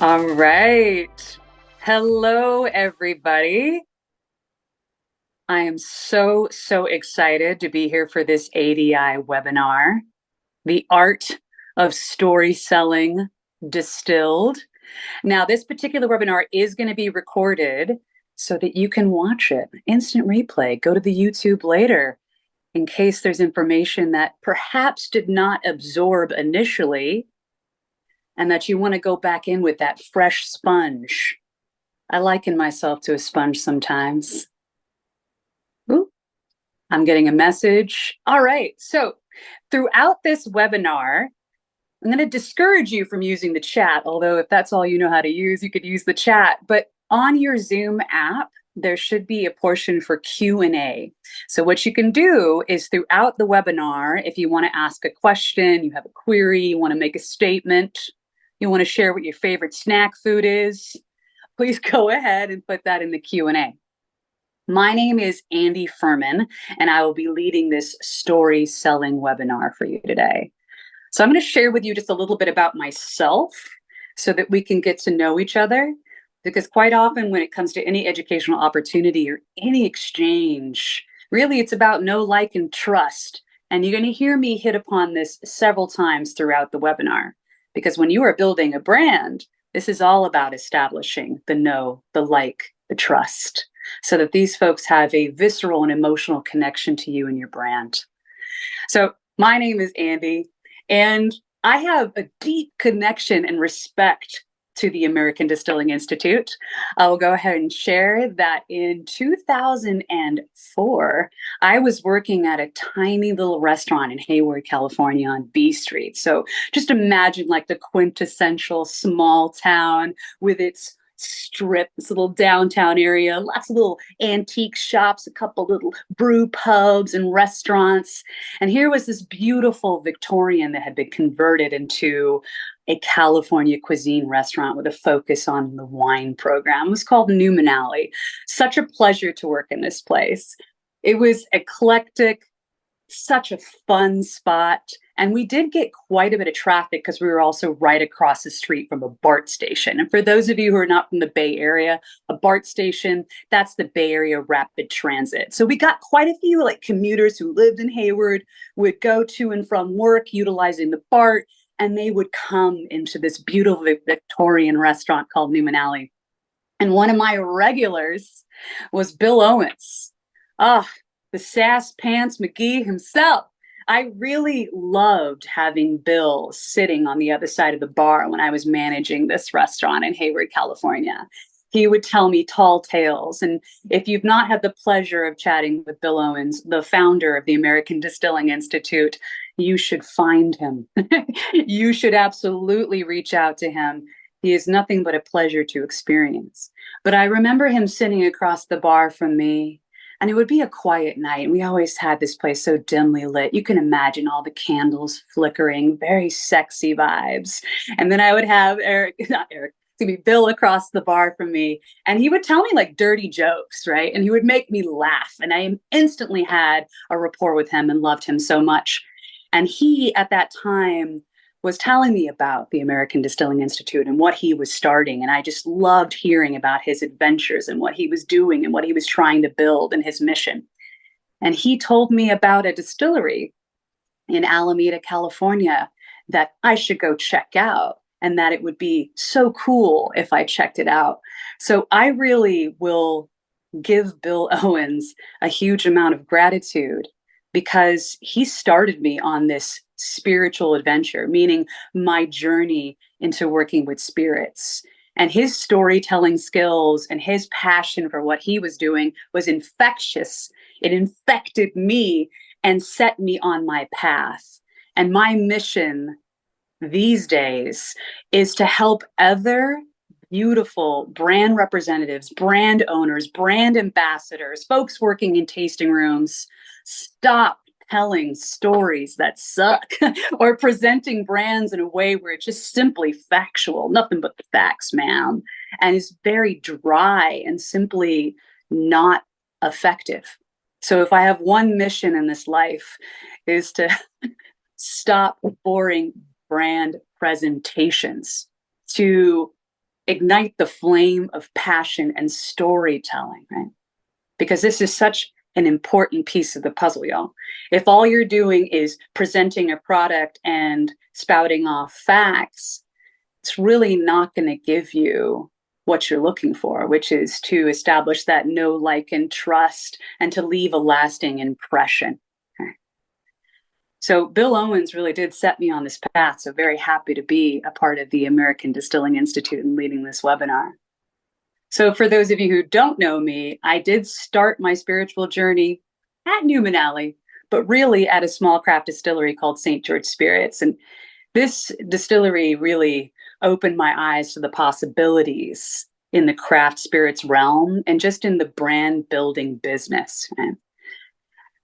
All right. Hello, everybody. I am so excited to be here for this ADI webinar, The Art of Story Selling Distilled. Now, this particular webinar is going to be recorded so that you can watch it. Instant replay. Go to the YouTube later in case there's information that perhaps did not absorb initially and that you want to go back in with that fresh sponge. I liken myself to a sponge sometimes. Ooh, I'm getting a message. All right. So, throughout this webinar, I'm going to discourage you from using the chat, although if that's all you know how to use, you could use the chat. But on your Zoom app, there should be a portion for Q&A. So what you can do is throughout the webinar, if you want to ask a question, you have a query, you want to make a statement, you want to share what your favorite snack food is, please go ahead and put that in the Q&A. My name is Andie Ferman, and I will be leading this story selling webinar for you today. So I'm going to share with you just a little bit about myself so that we can get to know each other. Because quite often when it comes to any educational opportunity or any exchange, really it's about know, like, and trust. And you're going to hear me hit upon this several times throughout the webinar. Because when you are building a brand, this is all about establishing the know, the like, the trust, so that these folks have a visceral and emotional connection to you and your brand. So my name is Andie, and I have a deep connection and respect to the American Distilling Institute. I will go ahead and share that in 2004, I was working at a tiny little restaurant in Hayward, California on B Street. So just imagine like the quintessential small town with its strip, this little downtown area, lots of little antique shops, a couple little brew pubs and restaurants. And here was this beautiful Victorian that had been converted into a California cuisine restaurant with a focus on the wine program. It was called Numinali. Such a pleasure to work in this place. It was eclectic, such a fun spot. And we did get quite a bit of traffic because we were also right across the street from a BART station. And for those of you who are not from the Bay Area, a BART station, that's the Bay Area Rapid Transit. So we got quite a few like commuters who lived in Hayward, would go to and from work utilizing the BART, and they would come into this beautiful Victorian restaurant called Numinali. And one of my regulars was Bill Owens. Ah, the Sass Pants McGee himself. I really loved having Bill sitting on the other side of the bar when I was managing this restaurant in Hayward, California. He would tell me tall tales. And if you've not had the pleasure of chatting with Bill Owens, the founder of the American Distilling Institute, you should find him. You should absolutely reach out to him. He is nothing but a pleasure to experience. But I remember him sitting across the bar from me, and it would be a quiet night. And we always had this place so dimly lit. You can imagine all the candles flickering, very sexy vibes. And then I would have not Eric, to be Bill across the bar from me. And he would tell me like dirty jokes, right? And he would make me laugh. And I instantly had a rapport with him and loved him so much. And he, at that time, was telling me about the American Distilling Institute and what he was starting. And I just loved hearing about his adventures and what he was doing and what he was trying to build and his mission. And he told me about a distillery in Alameda, California, that I should go check out and that it would be so cool if I checked it out. So I really will give Bill Owens a huge amount of gratitude because he started me on this spiritual adventure, meaning my journey into working with spirits. And his storytelling skills and his passion for what he was doing was infectious. It infected me and set me on my path. And my mission these days is to help other beautiful brand representatives, brand owners, brand ambassadors, folks working in tasting rooms stop telling stories that suck or presenting brands in a way where it's just simply factual, nothing but the facts, ma'am, and is very dry and simply not effective. So if I have one mission in this life is to stop boring brand presentations, to ignite the flame of passion and storytelling, right? Because this is such an important piece of the puzzle, y'all. If all you're doing is presenting a product and spouting off facts, it's really not going to give you what you're looking for, which is to establish that know, like, and trust and to leave a lasting impression. Okay. So Bill Owens really did set me on this path. So very happy to be a part of the American Distilling Institute and leading this webinar. So for those of you who don't know me, I did start my spiritual journey at Newman Alley, but really at a small craft distillery called St. George Spirits. And this distillery really opened my eyes to the possibilities in the craft spirits realm and just in the brand building business. Right?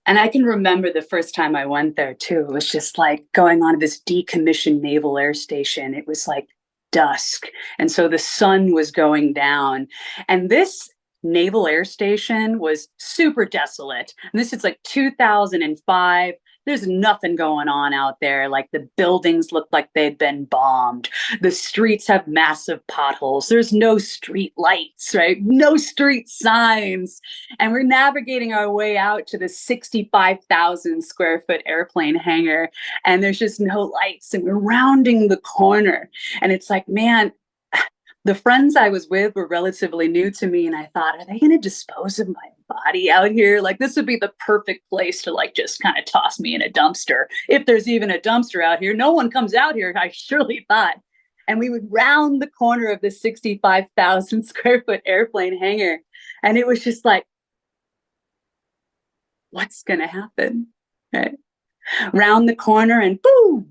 And I can remember the first time I went there too. It was just like going on to this decommissioned naval air station. It was like dusk. And so the sun was going down. And this naval air station was super desolate. And this is like 2005. There's nothing going on out there. Like the buildings look like they'd been bombed. The streets have massive potholes. There's no street lights, right? No street signs. And we're navigating our way out to the 65,000 square foot airplane hangar. And there's just no lights. And we're rounding the corner. And it's like, man, the friends I was with were relatively new to me. And I thought, are they going to dispose of my body out here? Like, this would be the perfect place to like just kind of toss me in a dumpster. If there's even a dumpster out here, no one comes out here, I surely thought. And we would round the corner of the 65,000 square foot airplane hangar. And it was just like, what's going to happen? Right? Round the corner and boom,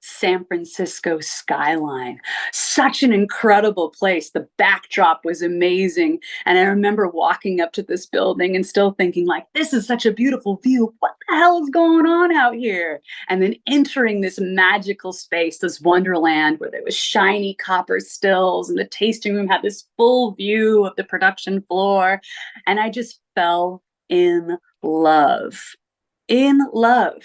San Francisco skyline. Such an incredible place. The backdrop was amazing. And I remember walking up to this building and still thinking like, this is such a beautiful view. What the hell is going on out here? And then entering this magical space, this wonderland where there was shiny copper stills and the tasting room had this full view of the production floor. And I just fell in love. In love.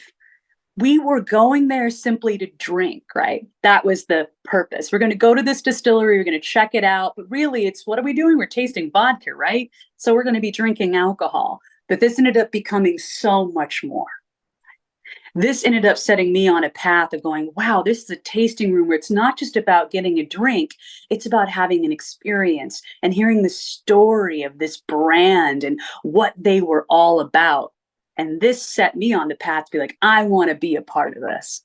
We were going there simply to drink, right? That was the purpose. We're going to go to this distillery. We're going to check it out. But really, it's what are we doing? We're tasting vodka, right? So we're going to be drinking alcohol. But this ended up becoming so much more. This ended up setting me on a path of going, wow, this is a tasting room where it's not just about getting a drink. It's about having an experience and hearing the story of this brand and what they were all about. And this set me on the path to be like, I want to be a part of this.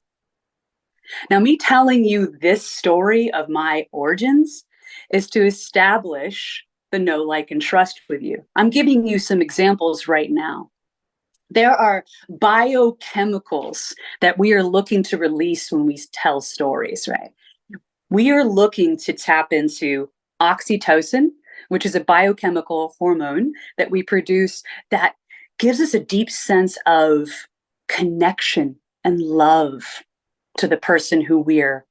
Now, me telling you this story of my origins is to establish the know, like, and trust with you. I'm giving you some examples right now. There are biochemicals that we are looking to release when we tell stories, right? We are looking to tap into oxytocin, which is a biochemical hormone that we produce that gives us a deep sense of connection and love to the person who we're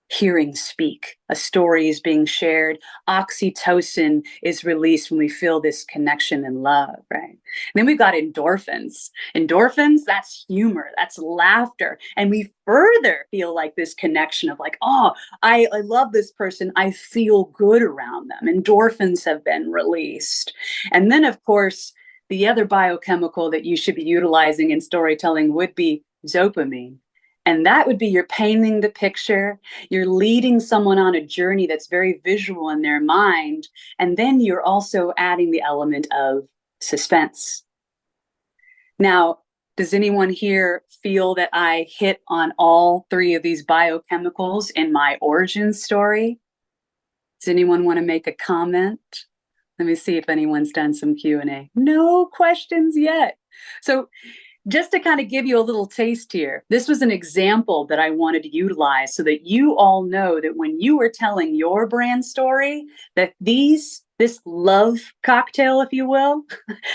hearing speak. A story is being shared. Oxytocin is released when we feel this connection and love, right? And then we've got endorphins. Endorphins, that's humor, that's laughter. And we further feel like this connection of like, oh, I love this person. I feel good around them. Endorphins have been released. And then, of course, the other biochemical that you should be utilizing in storytelling would be dopamine. And that would be you're painting the picture, you're leading someone on a journey that's very visual in their mind, and then you're also adding the element of suspense. Now, does anyone here feel that I hit on all three of these biochemicals in my origin story? Does anyone want to make a comment? Let me see if anyone's done some Q&A. No questions yet. So just to kind of give you a little taste here, this was an example that I wanted to utilize so that you all know that when you are telling your brand story, that this love cocktail, if you will,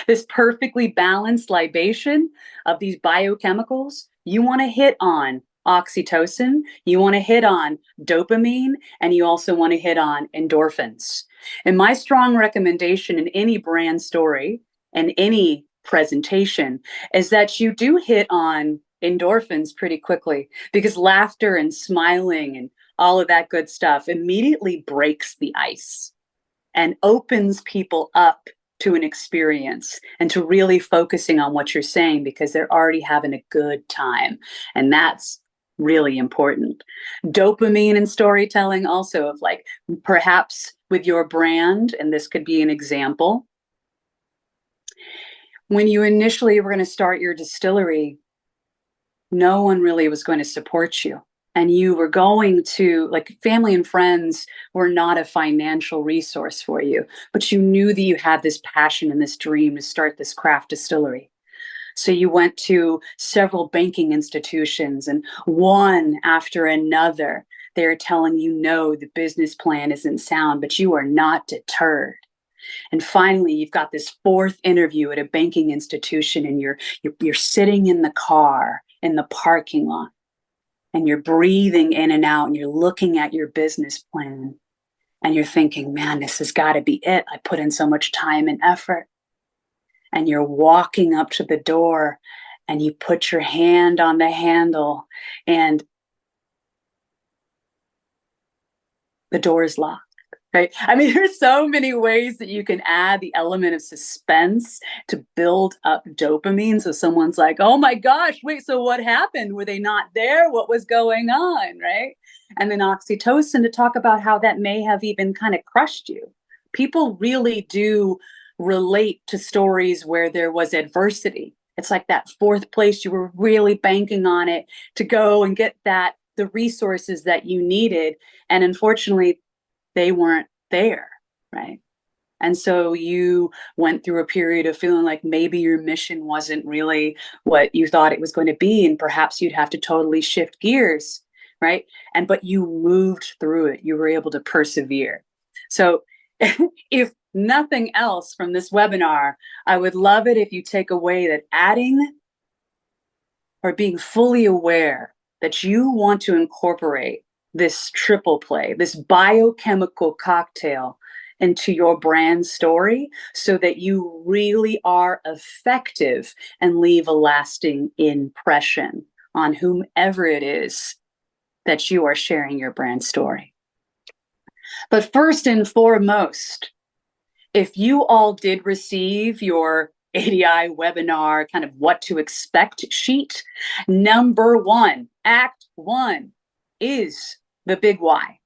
this perfectly balanced libation of these biochemicals, you want to hit on oxytocin, you want to hit on dopamine, and you also want to hit on endorphins. And my strong recommendation in any brand story and any presentation is that you do hit on endorphins pretty quickly, because laughter and smiling and all of that good stuff immediately breaks the ice and opens people up to an experience and to really focusing on what you're saying because they're already having a good time. And that's really important. Dopamine and storytelling also of like perhaps with your brand, and this could be an example. When you initially were going to start your distillery, no one really was going to support you. And you were going to, like, family and friends were not a financial resource for you, but you knew that you had this passion and this dream to start this craft distillery. So you went to several banking institutions, and one after another, they're telling you, no, the business plan isn't sound, but you are not deterred. And finally, you've got this fourth interview at a banking institution, and you're sitting in the car in the parking lot, and you're breathing in and out, and you're looking at your business plan, and you're thinking, man, this has got to be it. I put in so much time and effort. And you're walking up to the door, and you put your hand on the handle, and the door is locked. Right? I mean, there's so many ways that you can add the element of suspense to build up dopamine. So someone's like, oh my gosh, wait, so what happened? Were they not there? What was going on? Right? And then oxytocin to talk about how that may have even kind of crushed you. People really do relate to stories where there was adversity. It's like that fourth place, you were really banking on it to go and get the resources that you needed. And unfortunately, they weren't there, right? And so you went through a period of feeling like maybe your mission wasn't really what you thought it was going to be, and perhaps you'd have to totally shift gears, right? But you moved through it. You were able to persevere. So if nothing else from this webinar, I would love it if you take away that adding or being fully aware that you want to incorporate this triple play, this biochemical cocktail into your brand story so that you really are effective and leave a lasting impression on whomever it is that you are sharing your brand story. But first and foremost, if you all did receive your ADI webinar kind of what to expect sheet, number one, act one is the big why.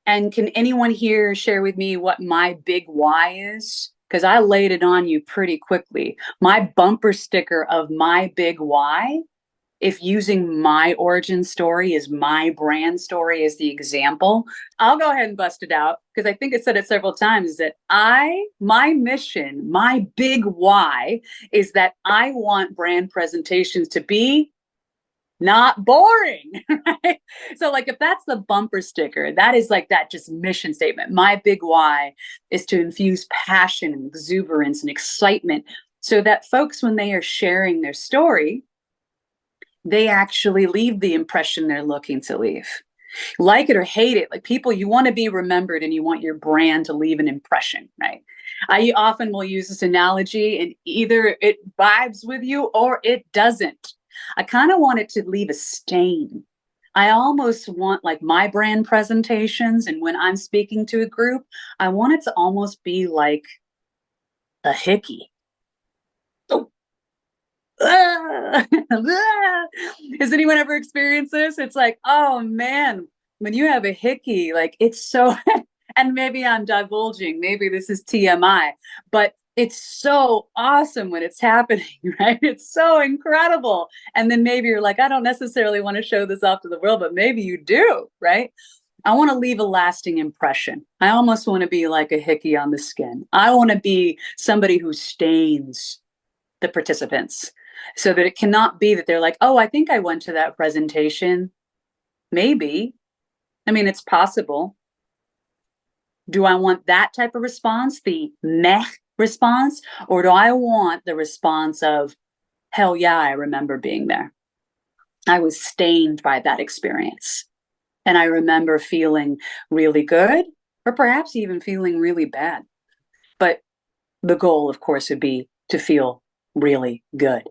And can anyone here share with me what my big why is? Because I laid it on you pretty quickly. My bumper sticker of my big why, if using my origin story as my brand story as the example, I'll go ahead and bust it out because I think I said it several times that my mission, my big why is that I want brand presentations to be not boring, right? So like if that's the bumper sticker, that is like that just mission statement. My big why is to infuse passion and exuberance and excitement so that folks, when they are sharing their story, they actually leave the impression they're looking to leave. Like it or hate it, like people, you want to be remembered and you want your brand to leave an impression, right? I often will use this analogy and either it vibes with you or it doesn't. I kind of want it to leave a stain. I almost want like my brand presentations and when I'm speaking to a group, I want it to almost be like a hickey. Oh. Has anyone ever experienced this? It's like, oh man, when you have a hickey, like it's so, and maybe I'm divulging, maybe this is TMI, but it's so awesome when it's happening, right? It's so incredible. And then maybe you're like, I don't necessarily want to show this off to the world, but maybe you do, right? I want to leave a lasting impression. I almost want to be like a hickey on the skin. I want to be somebody who stains the participants so that it cannot be that they're like, oh, I think I went to that presentation. Maybe. I mean, it's possible. Do I want that type of response, the meh response, or do I want the response of, hell yeah, I remember being there. I was stained by that experience. And I remember feeling really good, or perhaps even feeling really bad. But the goal, of course, would be to feel really good.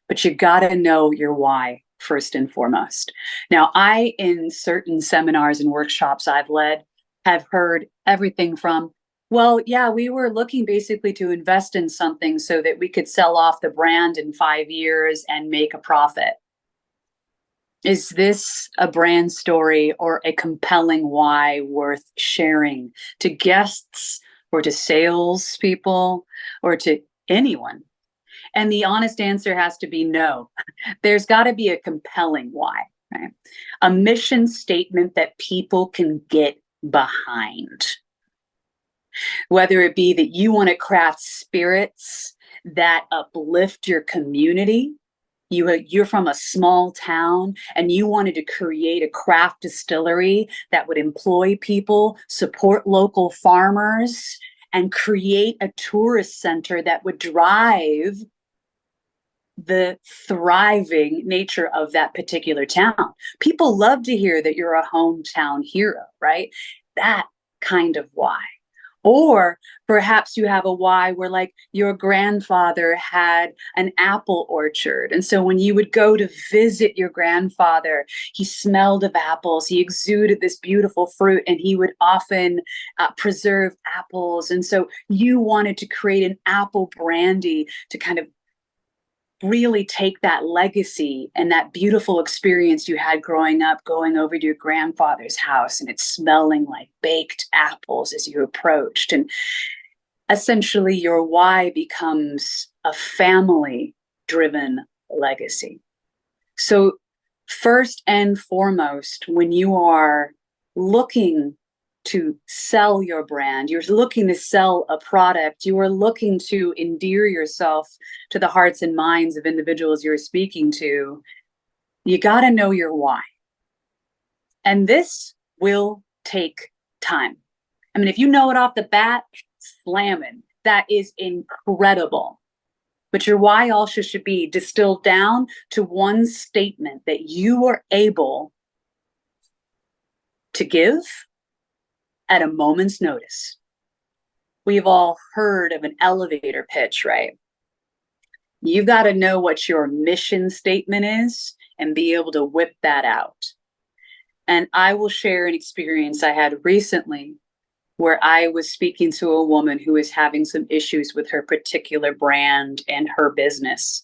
But you got to know your why. first and foremost. Now, I, in certain seminars and workshops I've led, have heard everything from, well, yeah, we were looking basically to invest in something so that we could sell off the brand in 5 years and make a profit. Is this a brand story or a compelling why worth sharing to guests or to salespeople or to anyone? And the honest answer has to be no. There's got to be a compelling why, right? A mission statement that people can get behind. Whether it be that you want to craft spirits that uplift your community, you're from a small town and you wanted to create a craft distillery that would employ people, support local farmers, and create a tourist center that would drive the thriving nature of that particular town. People love to hear that you're a hometown hero, right? That kind of why. Or perhaps you have a why where, like, your grandfather had an apple orchard. And so when you would go to visit your grandfather, he smelled of apples, he exuded this beautiful fruit, and he would often preserve apples. And so you wanted to create an apple brandy to kind of really take that legacy and that beautiful experience you had growing up, going over to your grandfather's house and it's smelling like baked apples as you approached. And essentially your why becomes a family driven legacy. So first and foremost, when you are looking to sell your brand, you're looking to sell a product, you are looking to endear yourself to the hearts and minds of individuals you're speaking to, you got to know your why. And this will take time. I mean, if you know it off the bat, slamming, that is incredible. But your why also should be distilled down to one statement that you are able to give at a moment's notice. We've all heard of an elevator pitch, right? You've got to know what your mission statement is and be able to whip that out. And I will share an experience I had recently where I was speaking to a woman who was having some issues with her particular brand and her business.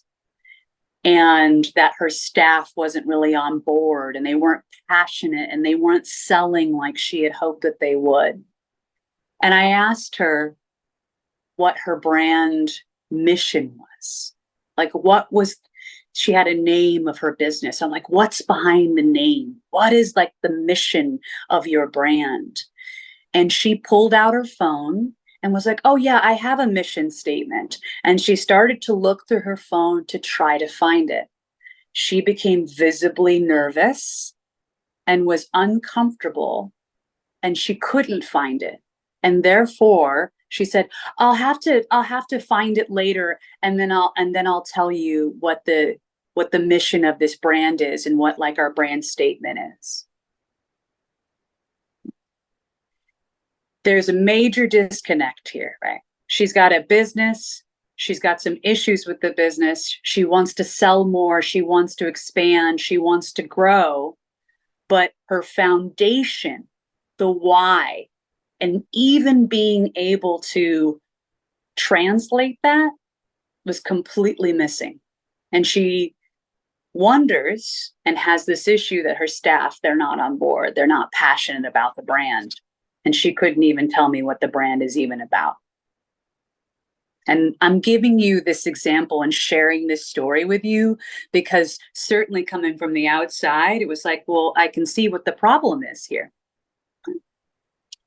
And that her staff wasn't really on board and they weren't passionate and they weren't selling like she had hoped that they would. And I asked her what her brand mission was. Like, she had a name of her business. I'm like, what's behind the name? What is like the mission of your brand? And she pulled out her phone and was like, oh yeah, I have a mission statement. And she started to look through her phone to try to find it. She became visibly nervous and was uncomfortable and she couldn't find it. And therefore she said, I'll have to find it later. And then I'll tell you what the mission of this brand is and what like our brand statement is. There's a major disconnect here, right? She's got a business. She's got some issues with the business. She wants to sell more. She wants to expand. She wants to grow. But her foundation, the why, and even being able to translate that was completely missing. And she wonders and has this issue that her staff, they're not on board. They're not passionate about the brand. And she couldn't even tell me what the brand is even about. And I'm giving you this example and sharing this story with you because certainly coming from the outside, it was like, well, I can see what the problem is here.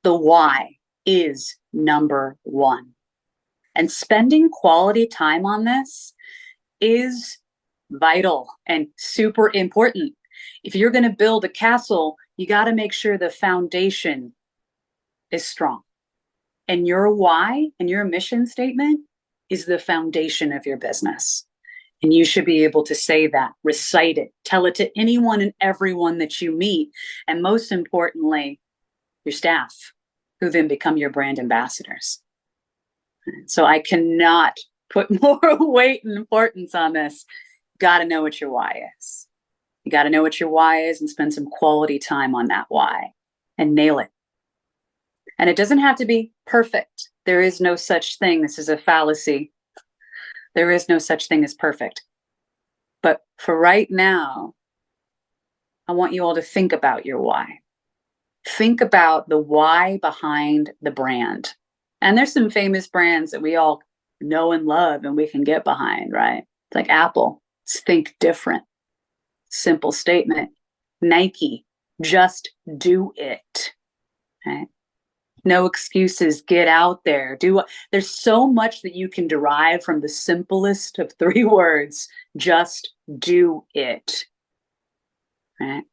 The why is number one. And spending quality time on this is vital and super important. If you're going to build a castle, you got to make sure the foundation is strong. And your why and your mission statement is the foundation of your business. And you should be able to say that, recite it, tell it to anyone and everyone that you meet. And most importantly, your staff, who then become your brand ambassadors. So I cannot put more weight and importance on this. Got to know what your why is. You got to know what your why is and spend some quality time on that why and nail it. And it doesn't have to be perfect. There is no such thing. This is a fallacy. There is no such thing as perfect. But for right now, I want you all to think about your why. Think about the why behind the brand. And there's some famous brands that we all know and love and we can get behind, right? It's like Apple, it's think different. Simple statement. Nike, just do it. Right? No excuses, get out there. There's so much that you can derive from the simplest of 3 words, just do it. Right?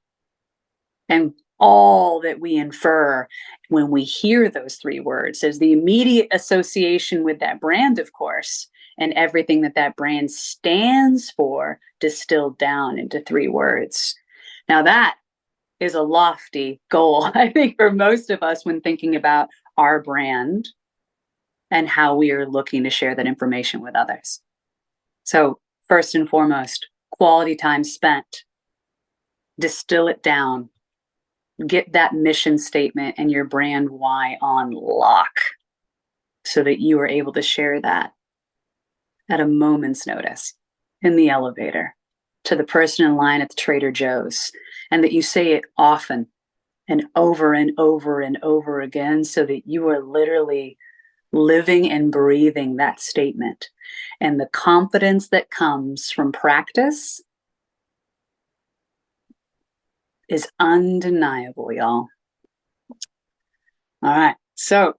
And all that we infer when we hear those 3 words is the immediate association with that brand, of course, and everything that that brand stands for distilled down into 3 words. Now that is a lofty goal, I think, for most of us when thinking about our brand and how we are looking to share that information with others. So first and foremost, quality time spent. Distill it down. Get that mission statement and your brand why on lock so that you are able to share that at a moment's notice in the elevator to the person in line at the Trader Joe's, and that you say it often and over and over and over again so that you are literally living and breathing that statement. And the confidence that comes from practice is undeniable, y'all. All right. So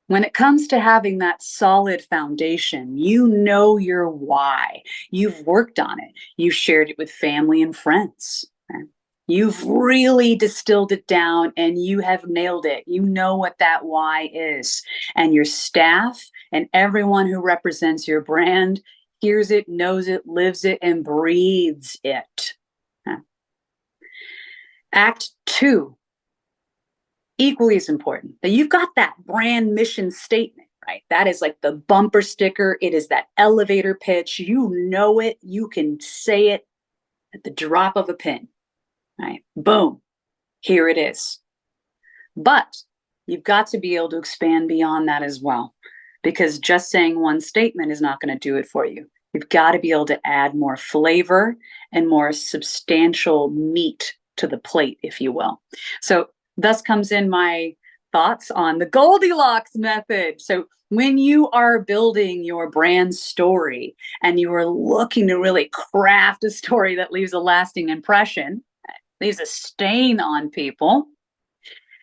when it comes to having that solid foundation, you know your why. You've worked on it. You've shared it with family and friends. Right? You've really distilled it down and you have nailed it. You know what that why is. And your staff and everyone who represents your brand hears it, knows it, lives it, and breathes it. Act 2, equally as important, that you've got that brand mission statement, right? That is like the bumper sticker. It is that elevator pitch. You know it. You can say it at the drop of a pin, right? Boom, here it is. But you've got to be able to expand beyond that as well, because just saying one statement is not going to do it for you. You've got to be able to add more flavor and more substantial meat to the plate, if you will. So thus comes in my thoughts on the Goldilocks method. So when you are building your brand story and you are looking to really craft a story that leaves a lasting impression, leaves a stain on people,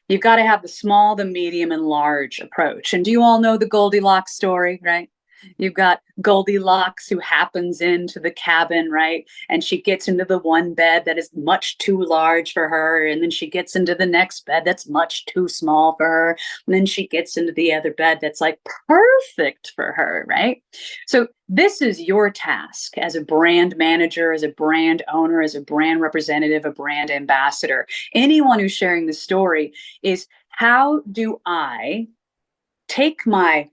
you've got to have the small, the medium, and large approach. And do you all know the Goldilocks story, right? You've got Goldilocks who happens into the cabin, right? And she gets into the one bed that is much too large for her. And then she gets into the next bed that's much too small for her. And then she gets into the other bed that's like perfect for her, right? So this is your task as a brand manager, as a brand owner, as a brand representative, a brand ambassador, anyone who's sharing the story is, how do I take my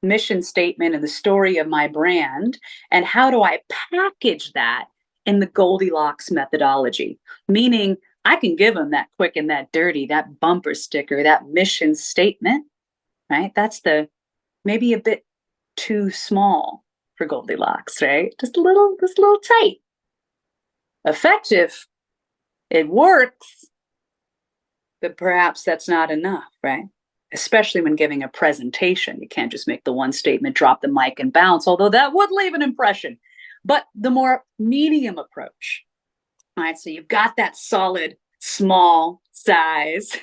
mission statement and the story of my brand, and how do I package that in the Goldilocks methodology? Meaning I can give them that quick and that dirty, that bumper sticker, that mission statement, right? That's the maybe a bit too small for Goldilocks, right? Just a little tight. Effective. It works, but perhaps that's not enough, right? Especially when giving a presentation. You can't just make the one statement, drop the mic, and bounce, although that would leave an impression. But the more medium approach. All right, so you've got that solid, small size.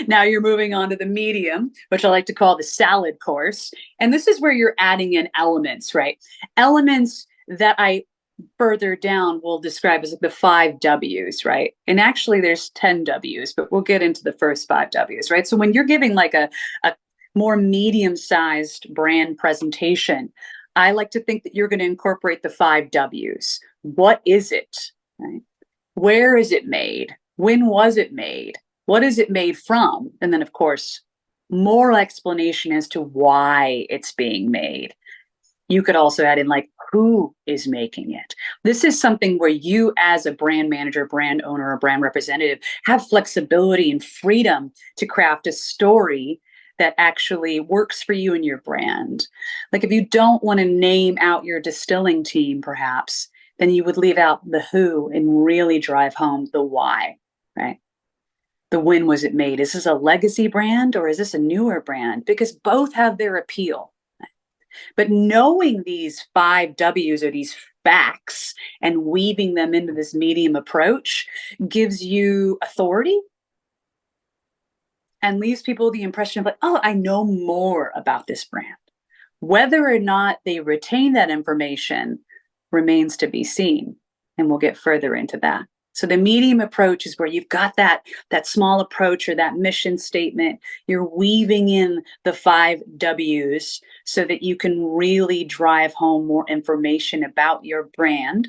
Now you're moving on to the medium, which I like to call the salad course. And this is where you're adding in elements, right? Elements that I further down we'll describe as the 5 W's, right? And actually there's 10 W's, but we'll get into the first 5 W's, right? So when you're giving like a more medium-sized brand presentation, I like to think that you're going to incorporate the 5 W's. What is it, right? Where is it made? When was it made? What is it made from? And then, of course, more explanation as to why it's being made. You could also add in like, who is making it? This is something where you, as a brand manager, brand owner, or brand representative, have flexibility and freedom to craft a story that actually works for you and your brand. Like if you don't want to name out your distilling team, perhaps, then you would leave out the who and really drive home the why, right? The when was it made? Is this a legacy brand or is this a newer brand? Because both have their appeal. But knowing these 5 W's or these facts and weaving them into this medium approach gives you authority and leaves people the impression of like, oh, I know more about this brand. Whether or not they retain that information remains to be seen. And we'll get further into that. So the medium approach is where you've got that small approach or that mission statement. You're weaving in the 5 W's so that you can really drive home more information about your brand.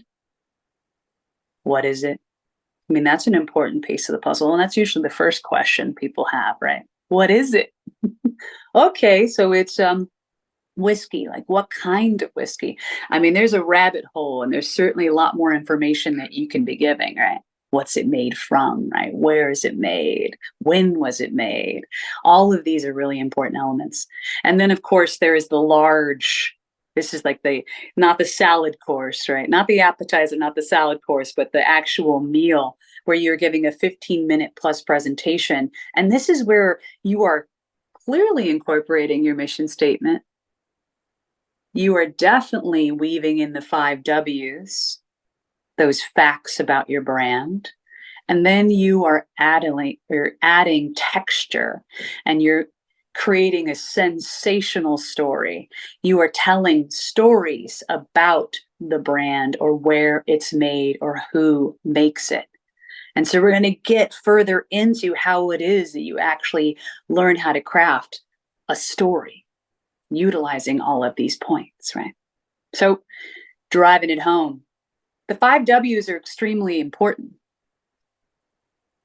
What is it? I mean, that's an important piece of the puzzle. And that's usually the first question people have, right? What is it? Okay, so it's whiskey. Like what kind of whiskey? I mean, there's a rabbit hole and there's certainly a lot more information that you can be giving, right? What's it made from, right? Where is it made? When was it made? All of these are really important elements. And then of course there is the large, this is like not the salad course, right? Not the appetizer, not the salad course, but the actual meal where you're giving a 15-minute plus presentation. And this is where you are clearly incorporating your mission statement. You are definitely weaving in the 5 W's, those facts about your brand. And then you are adding texture and you're creating a sensational story. You are telling stories about the brand or where it's made or who makes it. And so we're going to get further into how it is that you actually learn how to craft a story utilizing all of these points, right? So driving it home, the 5 W's are extremely important.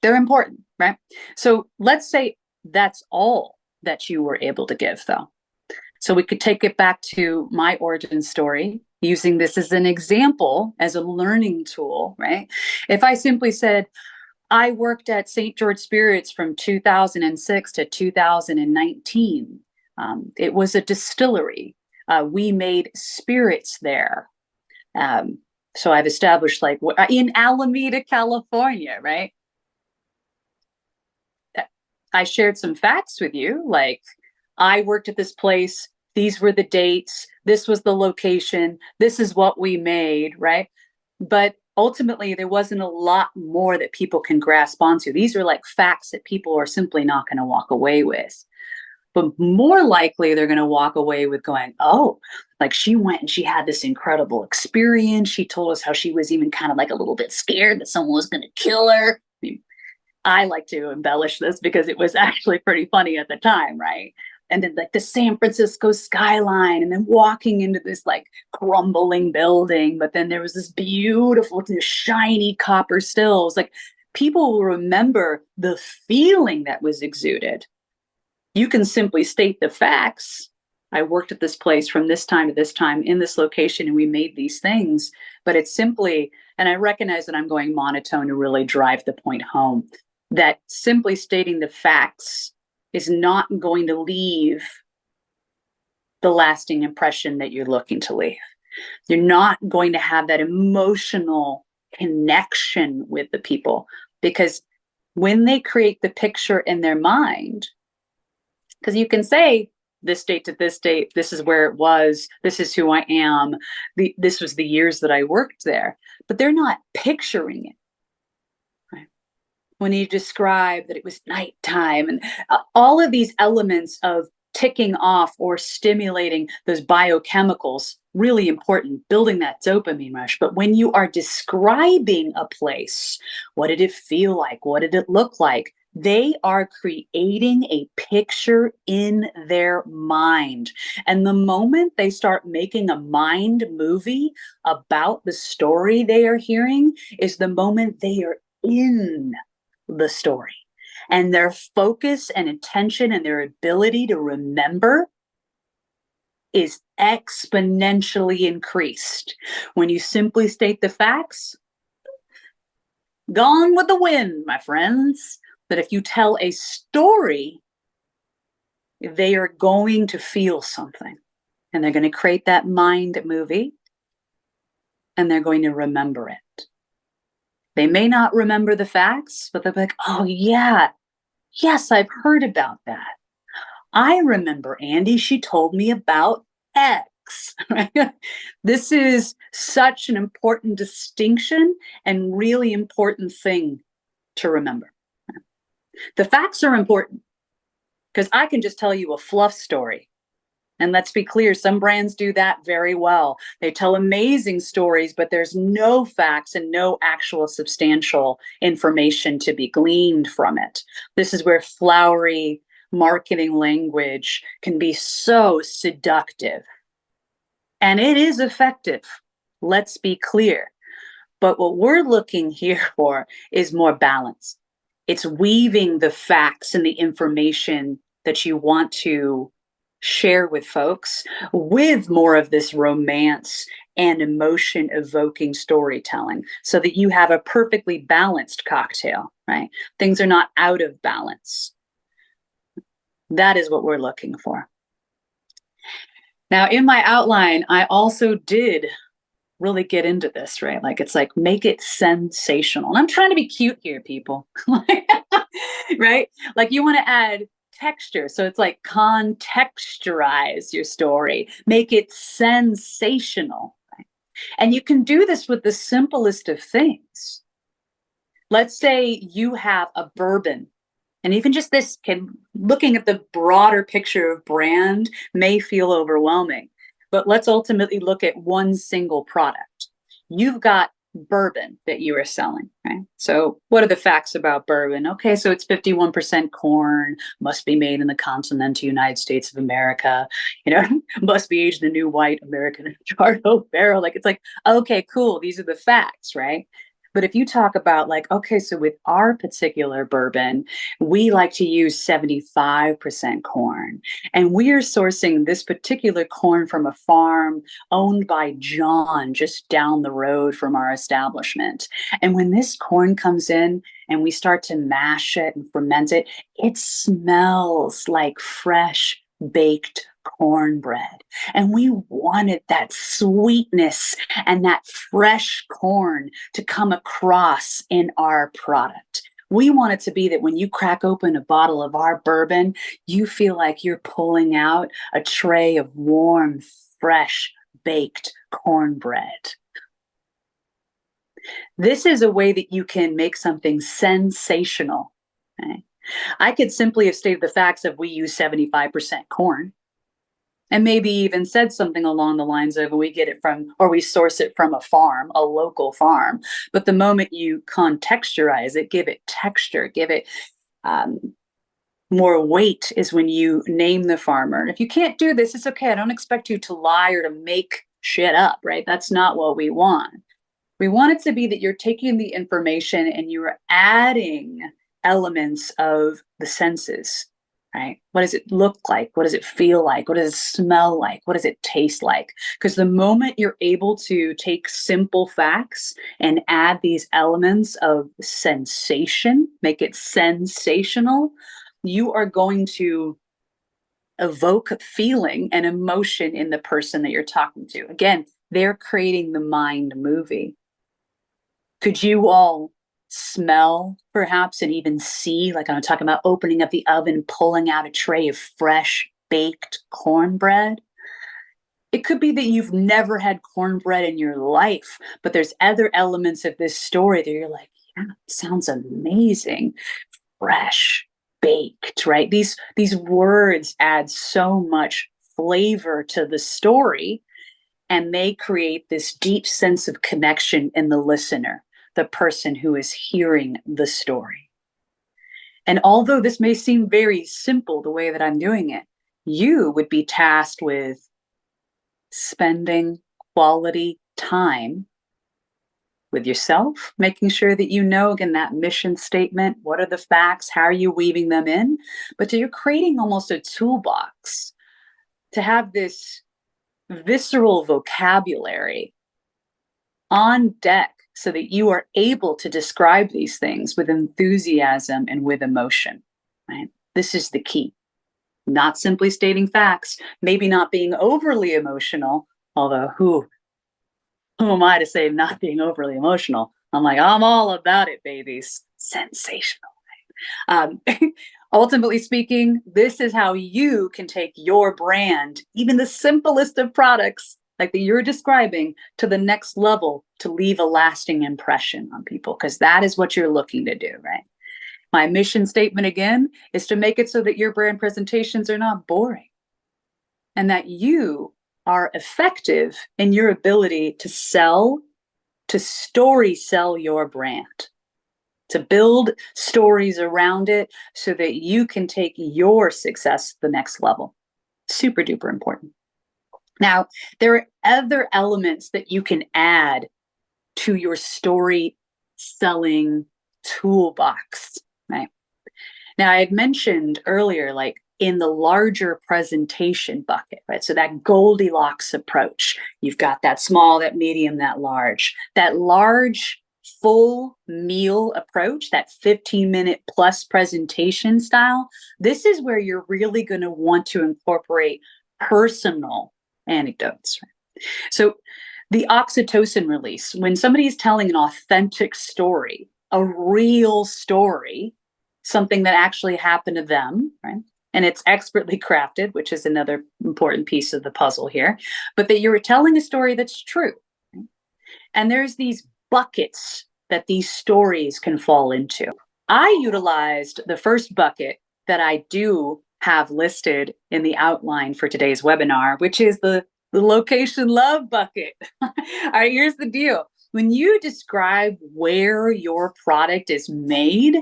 They're important, right? So let's say that's all that you were able to give, though. So we could take it back to my origin story, using this as an example, as a learning tool, right? If I simply said, I worked at St. George Spirits from 2006 to 2019. It was a distillery. We made spirits there. So I've established like in Alameda, California, right? I shared some facts with you, like I worked at this place. These were the dates. This was the location. This is what we made, right? But ultimately, there wasn't a lot more that people can grasp onto. These are like facts that people are simply not going to walk away with. But more likely, they're going to walk away with going, oh, like she went and she had this incredible experience. She told us how she was even kind of like a little bit scared that someone was going to kill her. I like to embellish this because it was actually pretty funny at the time, right? And then like the San Francisco skyline and then walking into this like crumbling building. But then there was this beautiful, shiny copper stills. Like people will remember the feeling that was exuded. You can simply state the facts. I worked at this place from this time to this time in this location and we made these things. But it's simply, and I recognize that I'm going monotone to really drive the point home, that simply stating the facts is not going to leave the lasting impression that you're looking to leave. You're not going to have that emotional connection with the people because when they create the picture in their mind, because you can say this date to this date, this is where it was, this is who I am, this was the years that I worked there, but they're not picturing it. When you describe that it was nighttime and all of these elements of ticking off or stimulating those biochemicals, really important, building that dopamine rush. But when you are describing a place, what did it feel like? What did it look like? They are creating a picture in their mind. And the moment they start making a mind movie about the story they are hearing is the moment they are in the story, and their focus and attention and their ability to remember is exponentially increased. When you simply state the facts, gone with the wind, my friends. But if you tell a story, they are going to feel something and they're going to create that mind movie and they're going to remember it. They may not remember the facts, but they'll be like, oh, yeah, yes, I've heard about that. I remember Andie, she told me about X. This is such an important distinction and really important thing to remember. The facts are important because I can just tell you a fluff story. And let's be clear, some brands do that very well. They tell amazing stories, but there's no facts and no actual substantial information to be gleaned from it. This is where flowery marketing language can be so seductive. And it is effective. Let's be clear. But what we're looking here for is more balance. It's weaving the facts and the information that you want to share with folks with more of this romance and emotion evoking storytelling so that you have a perfectly balanced cocktail, right? Things are not out of balance. That is what we're looking for. Now, in my outline, I also did really get into this, right? Like, it's like, make it sensational. And I'm trying to be cute here, people, right? Like, you want to add texture. So it's like, contexturize your story, make it sensational. Right? And you can do this with the simplest of things. Let's say you have a bourbon. And even just this looking at the broader picture of brand may feel overwhelming, but let's ultimately look at one single product. You've got bourbon that you are selling, right? So what are the facts about bourbon? Okay, so it's 51% corn, must be made in the continental United States of America, must be aged in a new white American charred oak barrel. Like, it's like, okay, cool. These are the facts, right? But if you talk about like, okay, so with our particular bourbon, we like to use 75% corn. And we're sourcing this particular corn from a farm owned by John just down the road from our establishment. And when this corn comes in and we start to mash it and ferment it, it smells like fresh baked cornbread. And we wanted that sweetness and that fresh corn to come across in our product. We want it to be that when you crack open a bottle of our bourbon, you feel like you're pulling out a tray of warm, fresh, baked cornbread. This is a way that you can make something sensational. Okay? I could simply have stated the facts of we use 75% corn. And maybe even said something along the lines of we get it from, or we source it from a farm, a local farm. But the moment you contexturize it, give it texture, give it more weight is when you name the farmer. And if you can't do this, it's okay. I don't expect you to lie or to make shit up, right? That's not what we want. We want it to be that you're taking the information and you're adding elements of the senses. Right? What does it look like? What does it feel like? What does it smell like? What does it taste like? Because the moment you're able to take simple facts and add these elements of sensation, make it sensational, you are going to evoke feeling and emotion in the person that you're talking to. Again, they're creating the mind movie. Could you all smell perhaps and even see, like I'm talking about opening up the oven, pulling out a tray of fresh baked cornbread? It could be that you've never had cornbread in your life, but there's other elements of this story that you're like, yeah, it sounds amazing. Fresh, baked, right? These words add so much flavor to the story, and they create this deep sense of connection in the listener, the person who is hearing the story. And although this may seem very simple the way that I'm doing it, you would be tasked with spending quality time with yourself, making sure that you know, again, that mission statement, what are the facts, how are you weaving them in? But you're creating almost a toolbox to have this visceral vocabulary on deck so that you are able to describe these things with enthusiasm and with emotion, right? This is the key. Not simply stating facts, maybe not being overly emotional, although who am I to say not being overly emotional? I'm like, I'm all about it, babies. Sensational. Um, Ultimately speaking, this is how you can take your brand, even the simplest of products like that you're describing, to the next level to leave a lasting impression on people, because that is what you're looking to do, right? My mission statement again is to make it so that your brand presentations are not boring and that you are effective in your ability to sell, to story sell your brand, to build stories around it so that you can take your success to the next level. Super duper important. Now, there are other elements that you can add to your story selling toolbox, right? Now, I had mentioned earlier, like in the larger presentation bucket, right? So that Goldilocks approach, you've got that small, that medium, that large. That large full meal approach, that 15-minute plus presentation style, this is where you're really going to want to incorporate personal anecdotes. Right? So the oxytocin release, when somebody is telling an authentic story, a real story, something that actually happened to them, right? And it's expertly crafted, which is another important piece of the puzzle here, but that you're telling a story that's true. Right? And there's these buckets that these stories can fall into. I utilized the first bucket that I do have listed in the outline for today's webinar, which is the location love bucket. All right, here's the deal. When you describe where your product is made,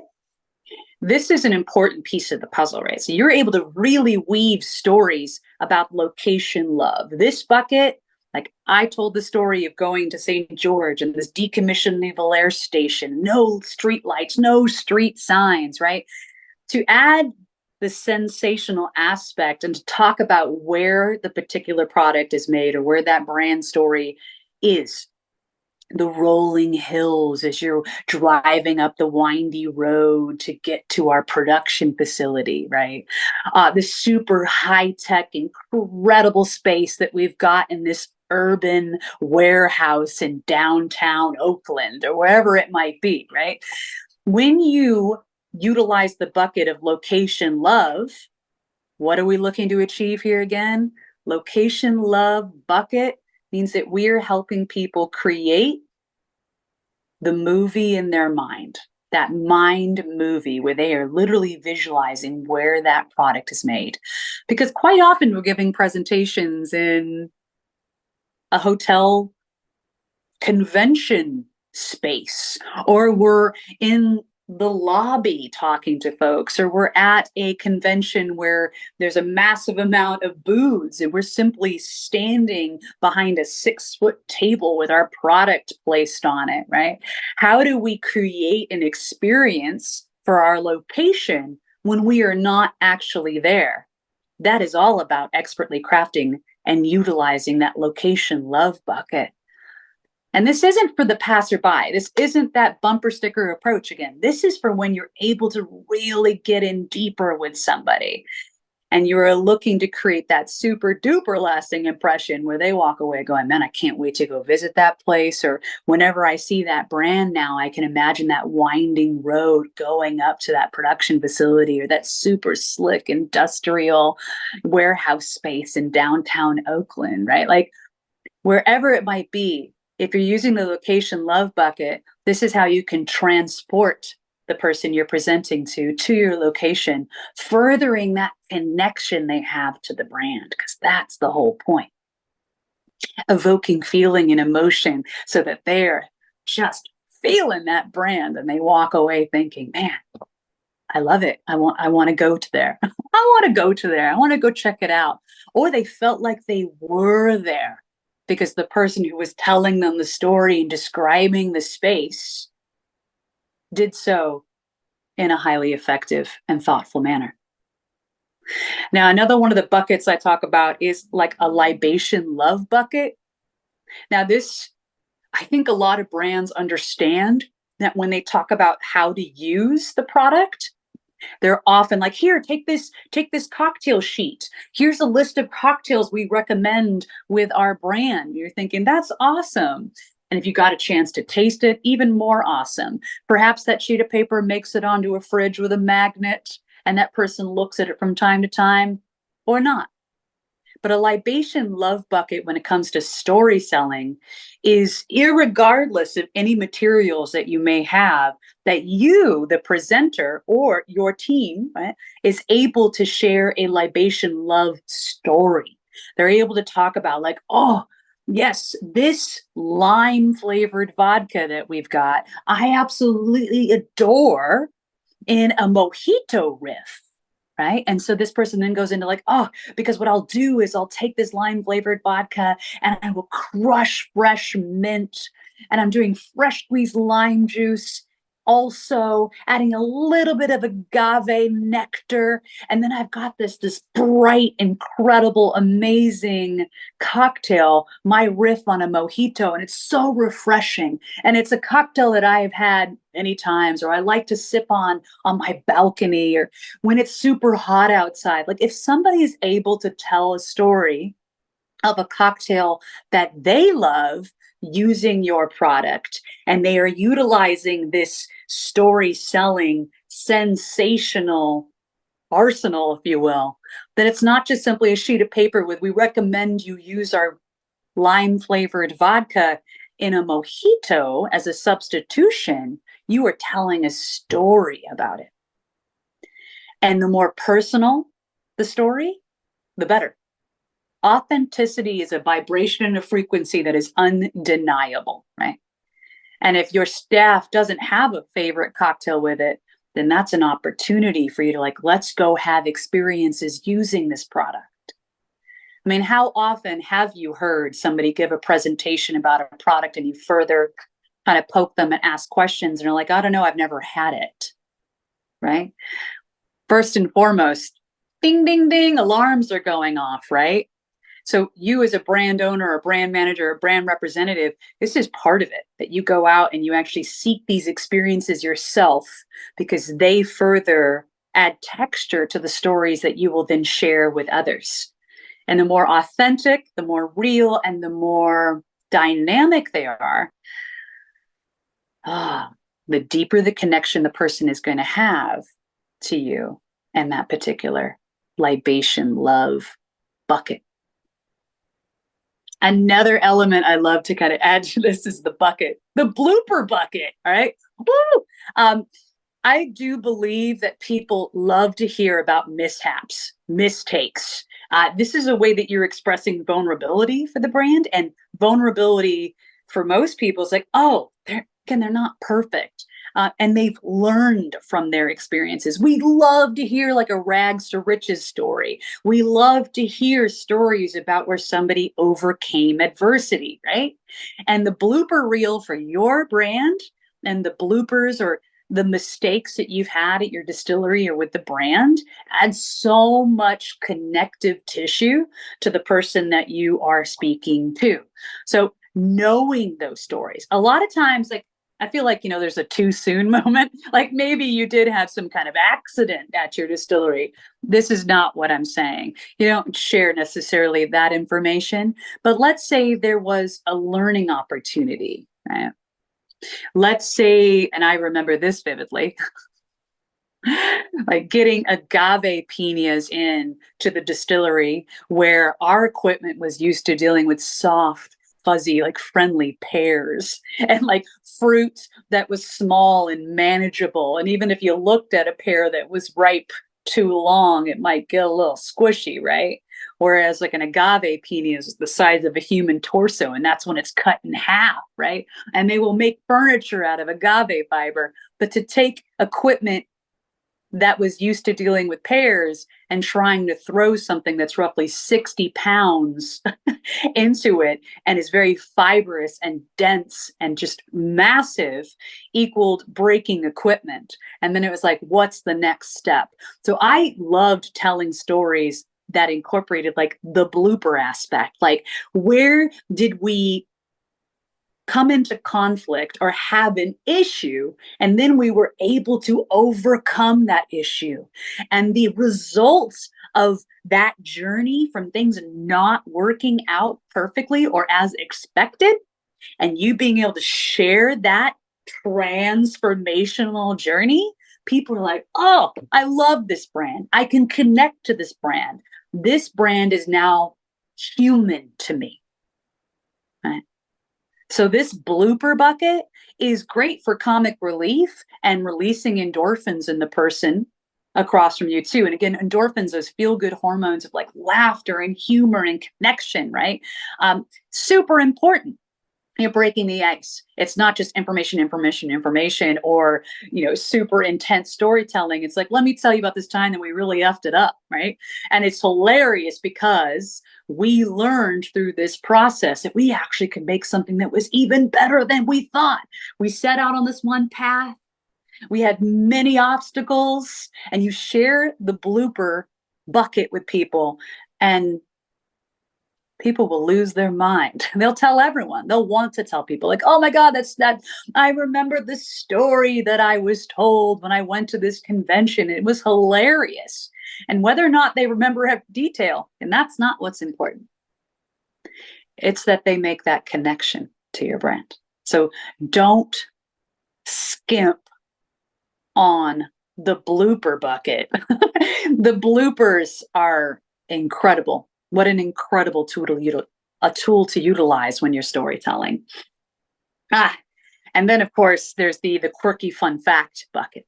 this is an important piece of the puzzle, right? So you're able to really weave stories about location love. This bucket, like I told the story of going to St. George and this decommissioned naval air station, no street lights, no street signs, right? To add the sensational aspect and to talk about where the particular product is made or where that brand story is. The rolling hills as you're driving up the windy road to get to our production facility, right? The super high-tech, incredible space that we've got in this urban warehouse in downtown Oakland or wherever it might be, right? When you utilize the bucket of location love, what are we looking to achieve here again? Location love bucket means that we're helping people create the movie in their mind, that mind movie where they are literally visualizing where that product is made. Because quite often we're giving presentations in a hotel convention space, or we're in the lobby talking to folks, or we're at a convention where there's a massive amount of booths and we're simply standing behind a 6-foot table with our product placed on it, right? How do we create an experience for our location when we are not actually there? That is all about expertly crafting and utilizing that location love bucket. And this isn't for the passerby. This isn't that bumper sticker approach again. This is for when you're able to really get in deeper with somebody and you're looking to create that super duper lasting impression where they walk away going, man, I can't wait to go visit that place. Or whenever I see that brand now, I can imagine that winding road going up to that production facility or that super slick industrial warehouse space in downtown Oakland, right? Like wherever it might be. If you're using the location love bucket, this is how you can transport the person you're presenting to your location, furthering that connection they have to the brand, because that's the whole point. Evoking feeling and emotion so that they're just feeling that brand and they walk away thinking, man, I love it. I want to go to there. I want to go to there. I want to go check it out. Or they felt like they were there because the person who was telling them the story and describing the space did so in a highly effective and thoughtful manner. Now, another one of the buckets I talk about is like a libation love bucket. Now, this, I think a lot of brands understand that when they talk about how to use the product, they're often like, here, take this cocktail sheet. Here's a list of cocktails we recommend with our brand. You're thinking, that's awesome. And if you got a chance to taste it, even more awesome. Perhaps that sheet of paper makes it onto a fridge with a magnet, and that person looks at it from time to time, or not. But a libation love bucket, when it comes to story selling, is irregardless of any materials that you may have, that you, the presenter, or your team, right, is able to share a libation love story. They're able to talk about, like, oh, yes, this lime flavored vodka that we've got, I absolutely adore in a mojito riff. Right. And so this person then goes into like, oh, because what I'll do is I'll take this lime flavored vodka and I will crush fresh mint, and I'm doing fresh squeezed lime juice, also adding a little bit of agave nectar. And then I've got this bright, incredible, amazing cocktail, my riff on a mojito. And it's so refreshing. And it's a cocktail that I have had many times, or I like to sip on my balcony, or when it's super hot outside. Like, if somebody is able to tell a story of a cocktail that they love using your product, and they are utilizing this story selling sensational arsenal, if you will, then it's not just simply a sheet of paper with, we recommend you use our lime flavored vodka in a mojito as a substitution. You are telling a story about it. And the more personal the story, the better. Authenticity is a vibration and a frequency that is undeniable, right? And if your staff doesn't have a favorite cocktail with it, then that's an opportunity for you to, like, let's go have experiences using this product. I mean, how often have you heard somebody give a presentation about a product and you further kind of poke them and ask questions and are like, I don't know, I've never had it, right? First and foremost, ding, ding, ding, alarms are going off, right? So you, as a brand owner, a brand manager, a brand representative, this is part of it, that you go out and you actually seek these experiences yourself, because they further add texture to the stories that you will then share with others. And the more authentic, the more real, and the more dynamic they are, the deeper the connection the person is going to have to you and that particular libation love bucket. Another element I love to kind of add to this is the bucket, the blooper bucket. All right. Woo! I do believe that people love to hear about mishaps, mistakes. This is a way that you're expressing vulnerability for the brand, and vulnerability for most people is like, oh, they're not perfect. And they've learned from their experiences. We love to hear like a rags to riches story. We love to hear stories about where somebody overcame adversity, right? And the blooper reel for your brand, and the bloopers or the mistakes that you've had at your distillery or with the brand, add so much connective tissue to the person that you are speaking to. So knowing those stories, a lot of times, like, I feel like, there's a too soon moment. Like, maybe you did have some kind of accident at your distillery. This is not what I'm saying. You don't share necessarily that information, but let's say there was a learning opportunity, right? Let's say, and I remember this vividly, like getting agave pinas in to the distillery, where our equipment was used to dealing with soft, fuzzy, like friendly pears, and like fruit that was small and manageable. And even if you looked at a pear that was ripe too long, it might get a little squishy, right? Whereas like an agave pina is the size of a human torso, and that's when it's cut in half, right? And they will make furniture out of agave fiber. But to take equipment that was used to dealing with pears and trying to throw something that's roughly 60 pounds into it and is very fibrous and dense and just massive equaled breaking equipment. And then it was like, what's the next step? So I loved telling stories that incorporated like the blooper aspect. Like, where did we come into conflict or have an issue, and then we were able to overcome that issue, and the results of that journey from things not working out perfectly or as expected, and you being able to share that transformational journey, people are like, oh, I love this brand, I can connect to this brand, this brand is now human to me, right? So this blooper bucket is great for comic relief and releasing endorphins in the person across from you too. And again, endorphins, those feel good hormones of like laughter and humor and connection, right? Super important. You're breaking the ice. It's not just information, or, super intense storytelling. It's like, let me tell you about this time that we really effed it up, right? And it's hilarious because we learned through this process that we actually could make something that was even better than we thought. We set out on this one path. We had many obstacles, and you share the blooper bucket with people, and people will lose their mind. They'll tell everyone. They'll want to tell people like, oh my God, that's that. I remember the story that I was told when I went to this convention. It was hilarious. And whether or not they remember every detail, and that's not what's important. It's that they make that connection to your brand. So don't skimp on the blooper bucket. The bloopers are incredible. What an incredible tool to utilize when you're storytelling. And then of course there's the quirky fun fact bucket.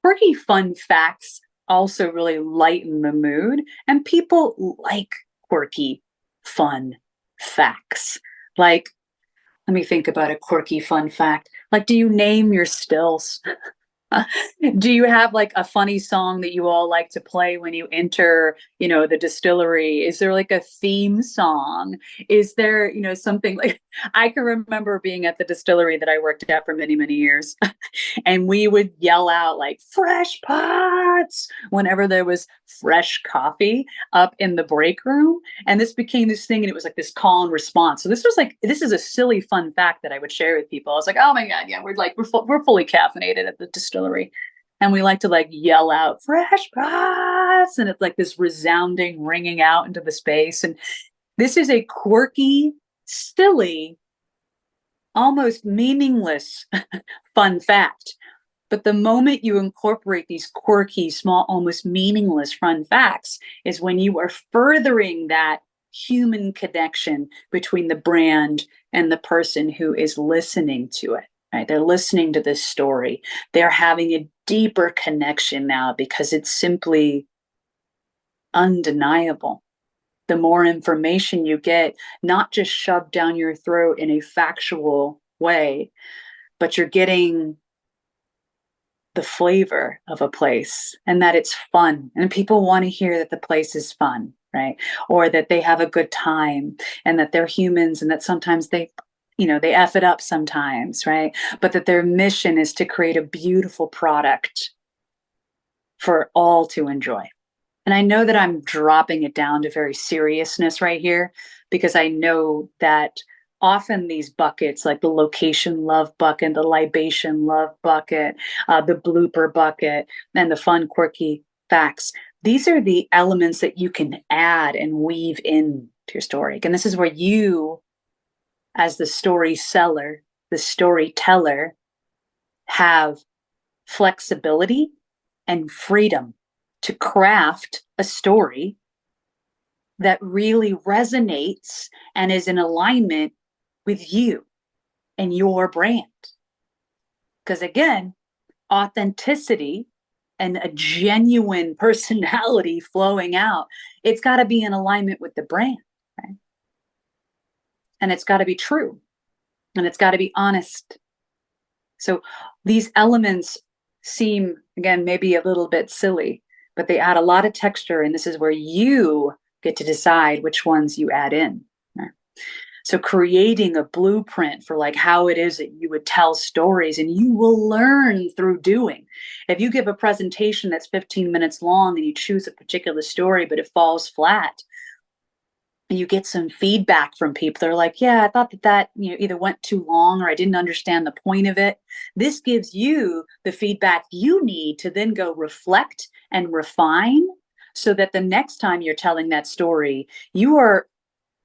Quirky fun facts also really lighten the mood, and people like quirky fun facts. Like, let me think about a quirky fun fact. Like, do you name your stills? Do you have like a funny song that you all like to play when you enter, the distillery? Is there like a theme song? Is there, something like, I can remember being at the distillery that I worked at for many, many years. And we would yell out like fresh pots whenever there was fresh coffee up in the break room. And this became this thing, and it was like this call and response. So this is a silly fun fact that I would share with people. I was like, oh my God, yeah, we're fully caffeinated at the distillery. And we like to like yell out fresh pots. And it's like this resounding ringing out into the space. And this is a quirky, silly, almost meaningless fun fact. But the moment you incorporate these quirky, small, almost meaningless fun facts is when you are furthering that human connection between the brand and the person who is listening to it, right? They're listening to this story. They're having a deeper connection now because it's simply undeniable. The more information you get, not just shoved down your throat in a factual way, but you're getting the flavor of a place, and that it's fun. And people want to hear that the place is fun, right? Or that they have a good time, and that they're humans, and that sometimes they F it up sometimes, right? But that their mission is to create a beautiful product for all to enjoy. And I know that I'm dropping it down to very seriousness right here, because I know that often these buckets, like the location love bucket, the libation love bucket, the blooper bucket, and the fun, quirky facts, these are the elements that you can add and weave into your story. And this is where you, as the story seller, the storyteller, have flexibility and freedom to craft a story that really resonates and is in alignment with you and your brand. Because again, authenticity and a genuine personality flowing out, it's got to be in alignment with the brand, right? And it's got to be true, and it's got to be honest. So these elements seem, again, maybe a little bit silly, but they add a lot of texture, and this is where you get to decide which ones you add in. Right? So creating a blueprint for like how it is that you would tell stories, and you will learn through doing. If you give a presentation that's 15 minutes long and you choose a particular story, but it falls flat, and you get some feedback from people, they're like, yeah, I thought that either went too long or I didn't understand the point of it. This gives you the feedback you need to then go reflect and refine, so that the next time you're telling that story, you are,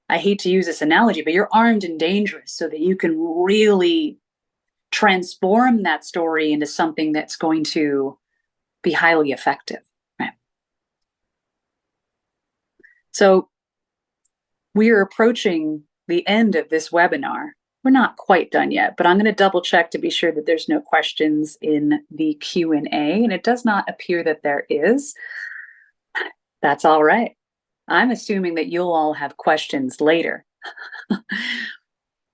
I hate to use this analogy, but you're armed and dangerous, so that you can really transform that story into something that's going to be highly effective. Right? So we are approaching the end of this webinar. We're not quite done yet, but I'm going to double check to be sure that there's no questions in the Q&A, and it does not appear that there is. That's all right. I'm assuming that you'll all have questions later.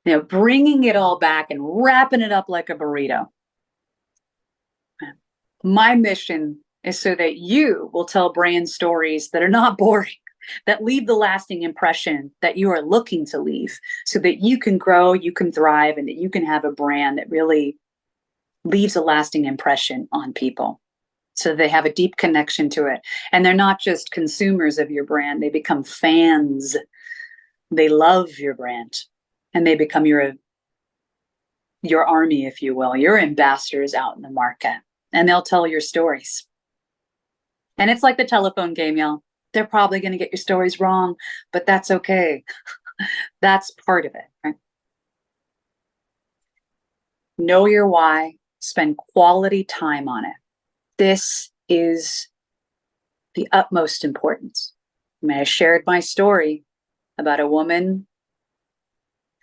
Bringing it all back and wrapping it up like a burrito. My mission is so that you will tell brand stories that are not boring, that leave the lasting impression that you are looking to leave, so that you can grow, you can thrive, and that you can have a brand that really leaves a lasting impression on people, so they have a deep connection to it. And they're not just consumers of your brand, they become fans. They love your brand, and they become your army, if you will, your ambassadors out in the market, and they'll tell your stories. And it's like the telephone game, y'all. They're probably going to get your stories wrong, but that's okay. That's part of it, right? Know your why, spend quality time on it. This is the utmost importance. I shared my story about a woman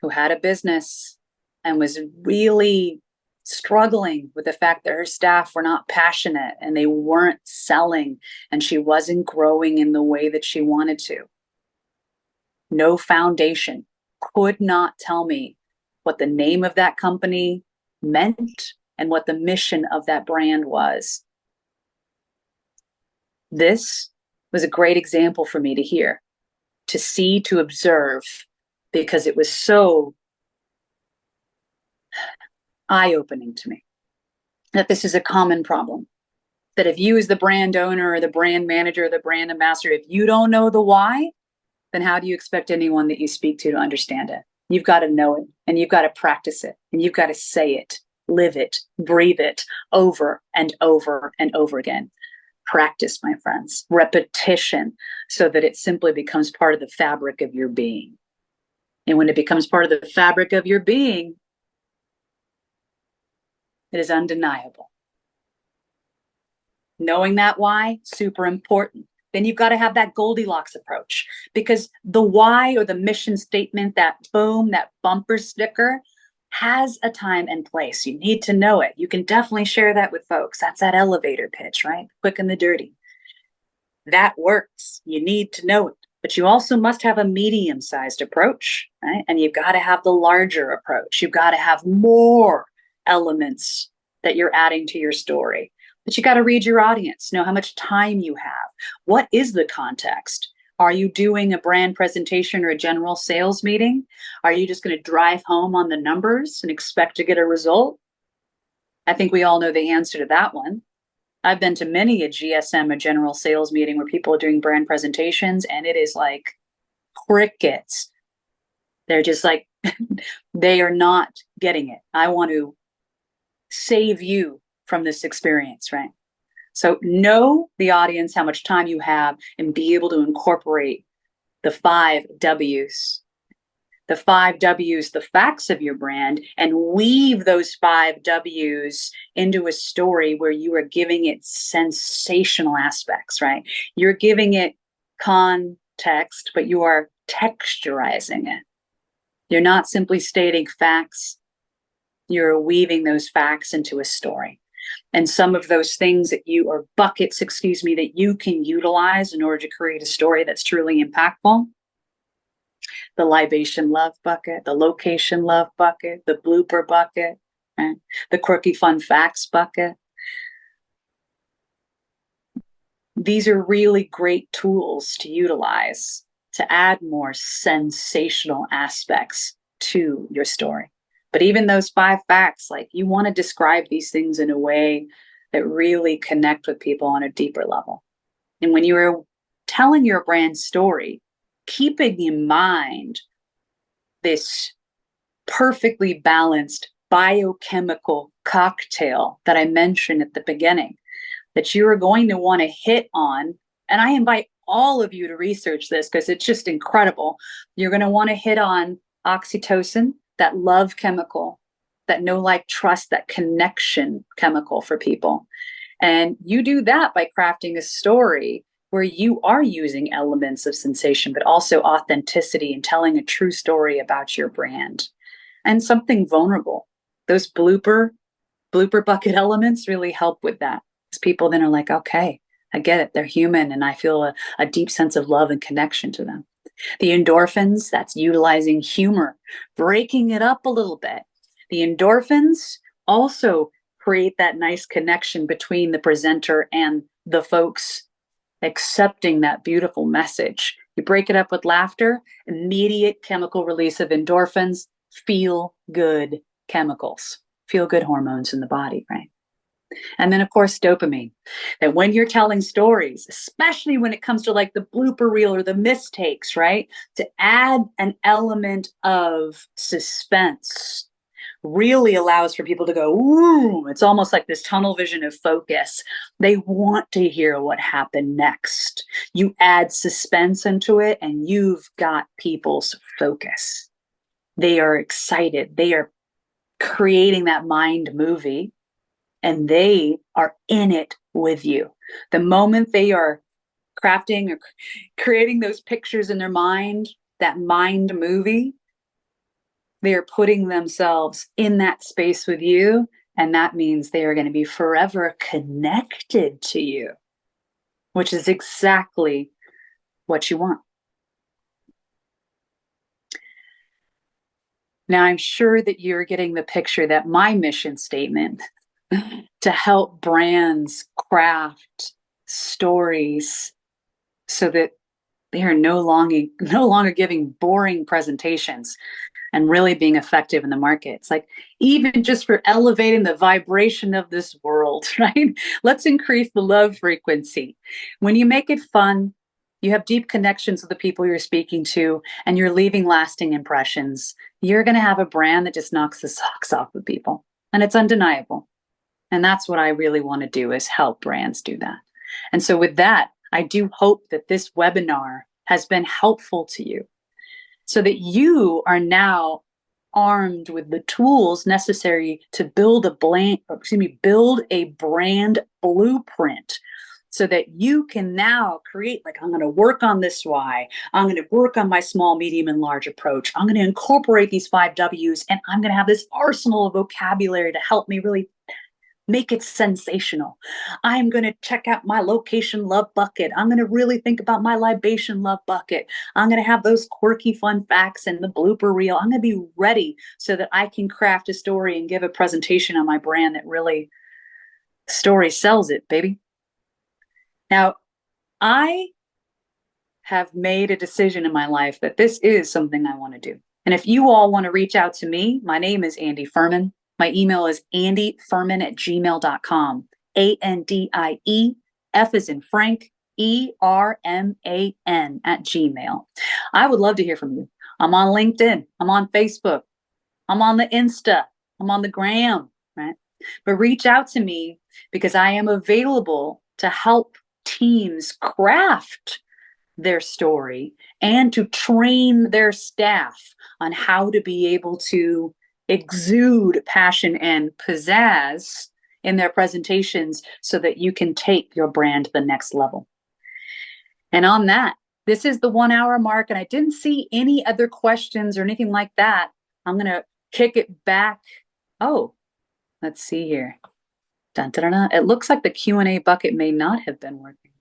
who had a business and was really struggling with the fact that her staff were not passionate and they weren't selling, and she wasn't growing in the way that she wanted to. No foundation, could not tell me what the name of that company meant and what the mission of that brand was. This was a great example for me to hear, to see, to observe, because it was so eye-opening to me that this is a common problem. That if you, as the brand owner or the brand manager or the brand ambassador, if you don't know the why, then how do you expect anyone that you speak to understand it? You've got to know it, and you've got to practice it, and you've got to say it, live it, breathe it over and over and over again. Practice, my friends, repetition, so that it simply becomes part of the fabric of your being. And when it becomes part of the fabric of your being, it is undeniable. Knowing that why, super important. Then you've got to have that Goldilocks approach, because the why, or the mission statement, that boom, that bumper sticker, has a time and place. You need to know it. You can definitely share that with folks. That's that elevator pitch, right? Quick and the dirty. That works. You need to know it. But you also must have a medium-sized approach, right? And you've got to have the larger approach. You've got to have more elements that you're adding to your story. But you got to read your audience, know how much time you have. What is the context? Are you doing a brand presentation or a general sales meeting? Are you just going to drive home on the numbers and expect to get a result? I think we all know the answer to that one. I've been to many a GSM, a general sales meeting, where people are doing brand presentations, and it is like crickets. They're just like, they are not getting it. I want to save you from this experience, right? So know the audience, how much time you have, and be able to incorporate the 5 W's. The 5 W's, the facts of your brand, and weave those 5 W's into a story where you are giving it sensational aspects, right? You're giving it context, but you are texturizing it. You're not simply stating facts. You're weaving those facts into a story. And some of those things that you, or buckets, that you can utilize in order to create a story that's truly impactful. The libation love bucket, the location love bucket, the blooper bucket, right? The quirky fun facts bucket. These are really great tools to utilize to add more sensational aspects to your story. But even those 5 facts, like you want to describe these things in a way that really connect with people on a deeper level. And when you're telling your brand story, keeping in mind this perfectly balanced biochemical cocktail that I mentioned at the beginning, that you are going to want to hit on. And I invite all of you to research this because it's just incredible. You're going to want to hit on oxytocin, that love chemical, that know, like, trust, that connection chemical for people. And you do that by crafting a story where you are using elements of sensation, but also authenticity and telling a true story about your brand and something vulnerable. Those blooper bucket elements really help with that. Because people then are like, okay, I get it. They're human. And I feel a deep sense of love and connection to them. The endorphins, that's utilizing humor, breaking it up a little bit. The endorphins also create that nice connection between the presenter and the folks accepting that beautiful message. You break it up with laughter, immediate chemical release of endorphins, feel good chemicals, feel good hormones in the body, right? And then, of course, dopamine. That when you're telling stories, especially when it comes to like the blooper reel or the mistakes, right? To add an element of suspense really allows for people to go, ooh, it's almost like this tunnel vision of focus. They want to hear what happened next. You add suspense into it, and you've got people's focus. They are excited. They are creating that mind movie, and they are in it with you. The moment they are crafting or creating those pictures in their mind, that mind movie, they are putting themselves in that space with you. And that means they are going to be forever connected to you, which is exactly what you want. Now, I'm sure that you're getting the picture that my mission statement to help brands craft stories so that they are no longer giving boring presentations and really being effective in the market. It's like, even just for elevating the vibration of this world, right? Let's increase the love frequency. When you make it fun, you have deep connections with the people you're speaking to, and you're leaving lasting impressions, you're going to have a brand that just knocks the socks off of people. And it's undeniable. And that's what I really want to do, is help brands do that. And so with that, I do hope that this webinar has been helpful to you, so that you are now armed with the tools necessary to build build a brand blueprint, so that you can now create, like, I'm going to work on this why, I'm going to work on my small, medium, and large approach, I'm going to incorporate these 5 W's, and I'm going to have this arsenal of vocabulary to help me really make it sensational. I'm going to check out my location love bucket. I'm going to really think about my libation love bucket. I'm going to have those quirky fun facts and the blooper reel. I'm going to be ready so that I can craft a story and give a presentation on my brand that really, story sells it, baby. Now, I have made a decision in my life that this is something I want to do. And if you all want to reach out to me, my name is Andie Ferman. My email is andieferman@gmail.com. ANDIE, F as in Frank, ERMAN @gmail. I would love to hear from you. I'm on LinkedIn. I'm on Facebook. I'm on the Insta. I'm on the gram, right? But reach out to me, because I am available to help teams craft their story and to train their staff on how to be able to exude passion and pizzazz in their presentations, so that you can take your brand to the next level. And on that, this is the 1 hour mark, and I didn't see any other questions or anything like that. I'm going to kick it back. Oh, let's see here. Dun, dun, dun, dun. It looks like the Q&A bucket may not have been working.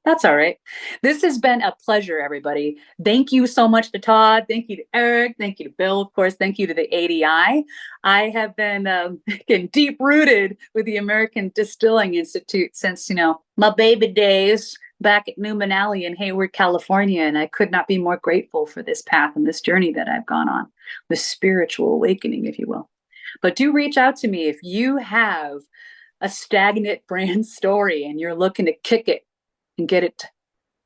That's all right. This has been a pleasure, everybody. Thank you so much to Todd. Thank you to Eric. Thank you to Bill, of course. Thank you to the ADI. I have been getting deep rooted with the American Distilling Institute since, my baby days back at Newman Alley in Hayward, California. And I could not be more grateful for this path and this journey that I've gone on, this spiritual awakening, if you will. But do reach out to me if you have a stagnant brand story and you're looking to kick it and get it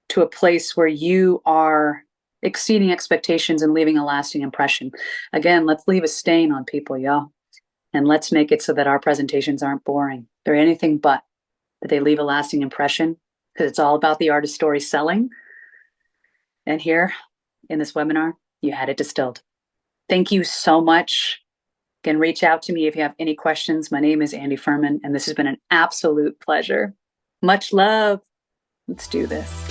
to a place where you are exceeding expectations and leaving a lasting impression. Again, let's leave a stain on people, y'all. And let's make it so that our presentations aren't boring. They're anything but, that they leave a lasting impression, because it's all about the art of story selling. And here in this webinar, you had it distilled. Thank you so much. Again, reach out to me if you have any questions. My name is Andie Ferman, and this has been an absolute pleasure. Much love. Let's do this.